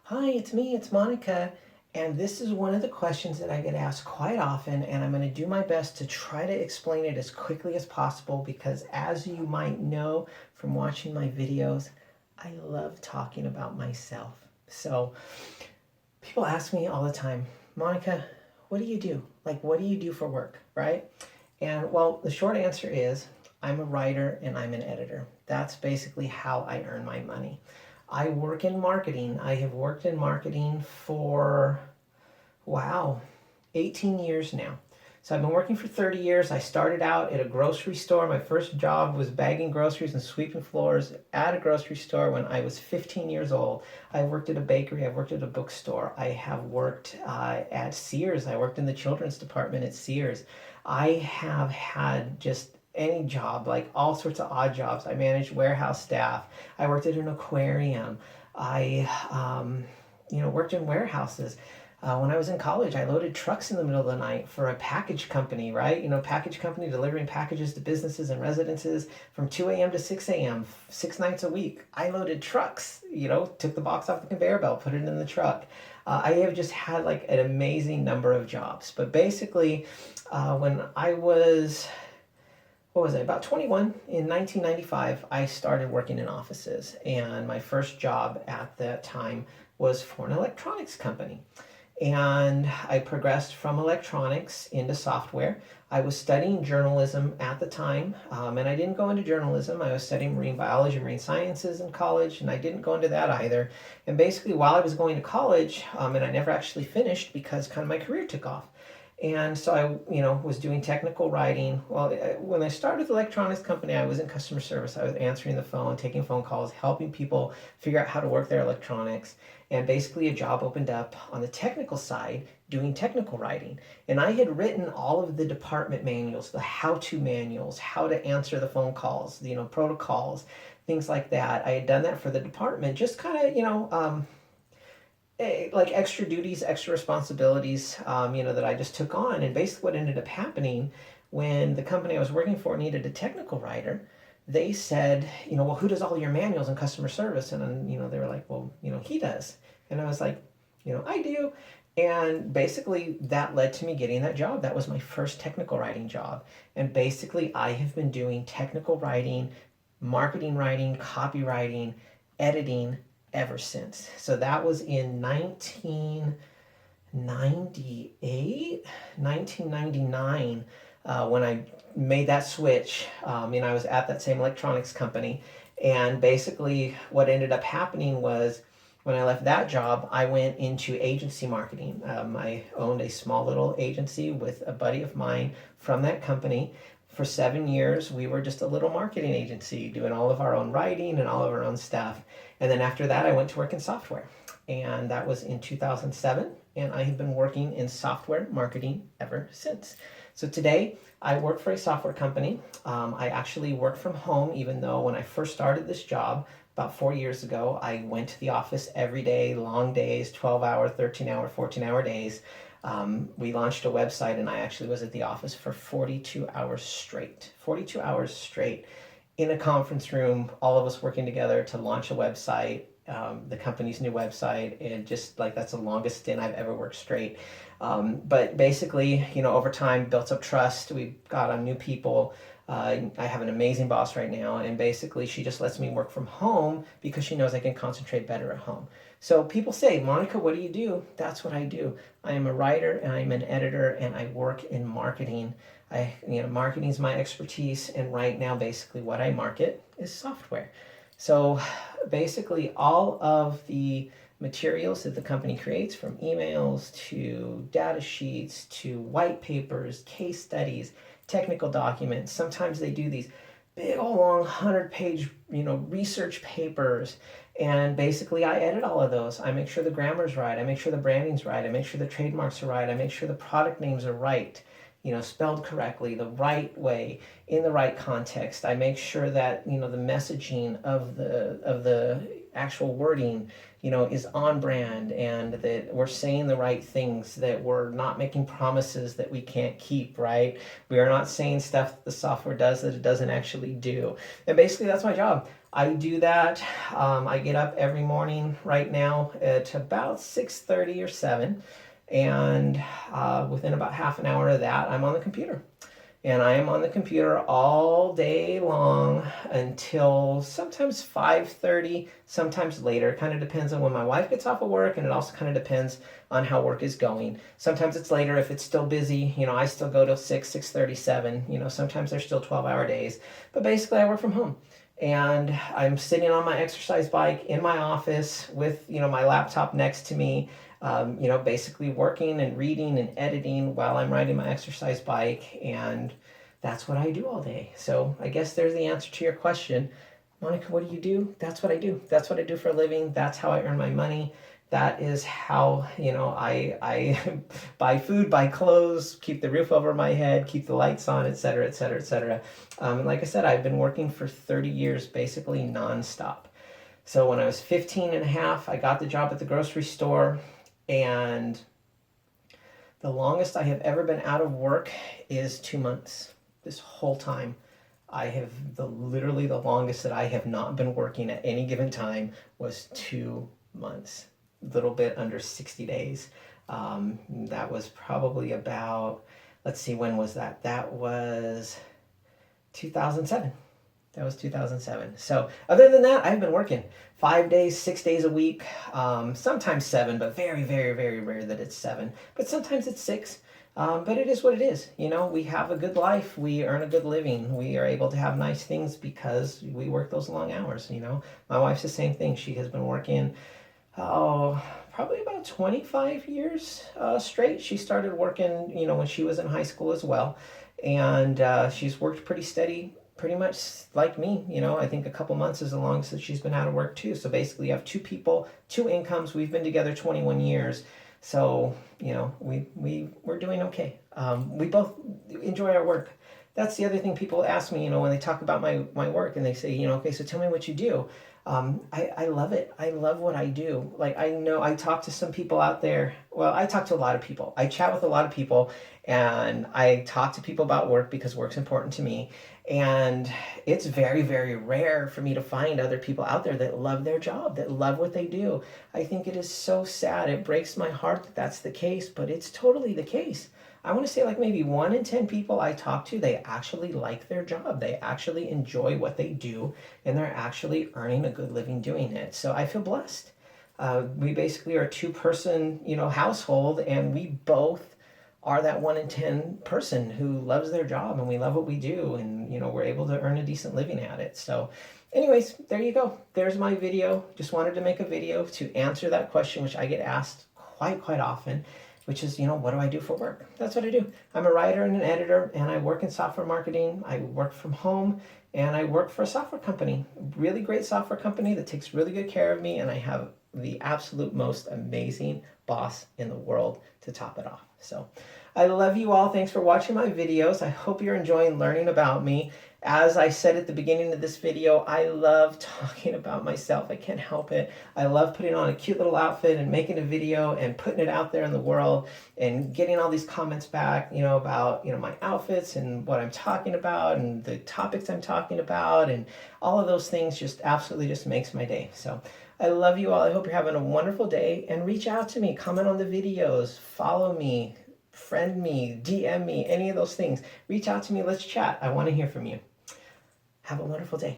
Hi, it's me, it's Monica, and this is one of the questions that I get asked quite often, and I'm going to do my best to try to explain it as quickly as possible because, as you might know from watching my videos, I love talking about myself. So, people ask me all the time, Monica, what do you do? Like, what do you do for work, right? And well, the short answer is I'm a writer and I'm an editor. That's basically how I earn my money. I work in marketing. I have worked in marketing for, wow, 18 years now. So I've been working for 30 years. I started out at a grocery store. My first job was bagging groceries and sweeping floors at a grocery store when I was 15 years old. I worked at a bakery. I worked at a bookstore. I have worked at Sears. I worked in the children's department at Sears. I have had just any job, like all sorts of odd jobs. I managed warehouse staff. I worked at an aquarium. I, worked in warehouses. When I was in college, I loaded trucks in the middle of the night for a package company, right? Package company delivering packages to businesses and residences from 2 a.m. to 6 a.m., 6 nights a week. I loaded trucks, took the box off the conveyor belt, put it in the truck. I have just had like an amazing number of jobs. But basically, when I was what was it, about 21 in 1995, I started working in offices. And my first job at that time was for an electronics company. And I progressed from electronics into software. I was studying journalism at the time, and I didn't go into journalism. I was studying marine biology, marine sciences in college, and I didn't go into that either. And basically, while I was going to college, and I never actually finished because kind of my career took off. And so I, was doing technical writing. Well, when I started the electronics company, I was in customer service. I was answering the phone, taking phone calls, helping people figure out how to work their electronics. And basically, a job opened up on the technical side doing technical writing. And I had written all of the department manuals, the how-to manuals, how to answer the phone calls, protocols, things like that. I had done that for the department, just kind of, like extra duties, extra responsibilities, that I just took on. And basically, what ended up happening when the company I was working for needed a technical writer, they said, well, who does all your manuals in customer service? And then, they were like, well, he does. And I was like, I do. And basically, that led to me getting that job. That was my first technical writing job. And basically, I have been doing technical writing, marketing writing, copywriting, editing ever since. So that was in 1998, 1999, when I made that switch. I was at that same electronics company. And basically, what ended up happening was when I left that job, I went into agency marketing. I owned a small little agency with a buddy of mine from that company. For 7 years, we were just a little marketing agency doing all of our own writing and all of our own stuff. And then after that, I went to work in software. And that was in 2007. And I have been working in software marketing ever since. So today, I work for a software company. I actually work from home, even though when I first started this job about 4 years ago, I went to the office every day, long days, 12-hour, 13-hour, 14-hour days. We launched a website, and I actually was at the office for 42 hours straight. 42 hours straight in a conference room, all of us working together to launch a website, the company's new website, and just like that's the longest stint I've ever worked straight. But basically, over time, built up trust. We got on new people. I have an amazing boss right now, and basically, she just lets me work from home because she knows I can concentrate better at home. So people say, Monica, what do you do? That's what I do. I am a writer and I'm an editor and I work in marketing. Marketing is my expertise, and right now, basically, what I market is software. So basically, all of the materials that the company creates, from emails to data sheets to white papers, case studies, technical documents. Sometimes they do these big old long 100-page research papers, and basically I edit all of those. I make sure the grammar's right, I make sure the branding's right, I make sure the trademarks are right, I make sure the product names are right, spelled correctly, the right way, in the right context. I make sure that the messaging of the actual wording is on brand, and that we're saying the right things, that we're not making promises that we can't keep, right? We are not saying stuff that the software does that it doesn't actually do. And basically, that's my job. I do that. I get up every morning right now at about 6:30 or 7, and within about half an hour of that, I'm on the computer. And I am on the computer all day long until sometimes 5:30, sometimes later. It kind of depends on when my wife gets off of work, and it also kind of depends on how work is going. Sometimes it's later if it's still busy. I still go till 6, 6:37. Sometimes they're still 12-hour days. But basically, I work from home. And I'm sitting on my exercise bike in my office with, my laptop next to me, basically working and reading and editing while I'm riding my exercise bike. And that's what I do all day. So I guess there's the answer to your question. Monica, what do you do? That's what I do. That's what I do for a living. That's how I earn my money. That is how, I buy food, buy clothes, keep the roof over my head, keep the lights on, et cetera, et cetera, et cetera. And like I said, I've been working for 30 years, basically nonstop. So when I was 15 and a half, I got the job at the grocery store, and the longest I have ever been out of work is 2 months. This whole time, I have literally the longest that I have not been working at any given time was 2 months, a little bit under 60 days. That was probably about, let's see, when was that? That was 2007. That was 2007. So other than that, I've been working 5 days, 6 days a week, sometimes 7, but very, very, very rare that it's 7. But sometimes it's 6. But it is what it is. We have a good life. We earn a good living. We are able to have nice things because we work those long hours. My wife's the same thing. She has been working, probably about 25 years straight. She started working, when she was in high school as well. And she's worked pretty steady, pretty much like me. I think a couple months is the longest that she's been out of work too. So basically you have 2 people, 2 incomes. We've been together 21 years. So, we're doing okay. We both enjoy our work. That's the other thing people ask me, when they talk about my work, and they say, okay, so tell me what you do. I love it. I love what I do. Like, I know I talk to some people out there. Well, I talk to a lot of people. I chat with a lot of people, and I talk to people about work because work's important to me. And it's very, very rare for me to find other people out there that love their job, that love what they do. I think it is so sad. It breaks my heart that that's the case, but it's totally the case. I want to say like maybe 1 in 10 people I talk to, they actually like their job. They actually enjoy what they do, and they're actually earning a good living doing it. So I feel blessed. We basically are a 2-person, household, and we both are that 1 in 10 person who loves their job, and we love what we do, and we're able to earn a decent living at it. So anyways, there you go. There's my video. Just wanted to make a video to answer that question, which I get asked quite often, which is, what do I do for work? That's what I do. I'm a writer and an editor, and I work in software marketing. I work from home, and I work for a software company, really great software company that takes really good care of me, and I have the absolute most amazing boss in the world to top it off. So I love you all. Thanks for watching my videos. I hope you're enjoying learning about me. As I said at the beginning of this video, I love talking about myself. I can't help it. I love putting on a cute little outfit and making a video and putting it out there in the world and getting all these comments back, about, my outfits and what I'm talking about and the topics I'm talking about, and all of those things just absolutely just makes my day. So I love you all. I hope you're having a wonderful day, and reach out to me, comment on the videos, follow me, friend me, DM me, any of those things. Reach out to me. Let's chat. I want to hear from you. Have a wonderful day.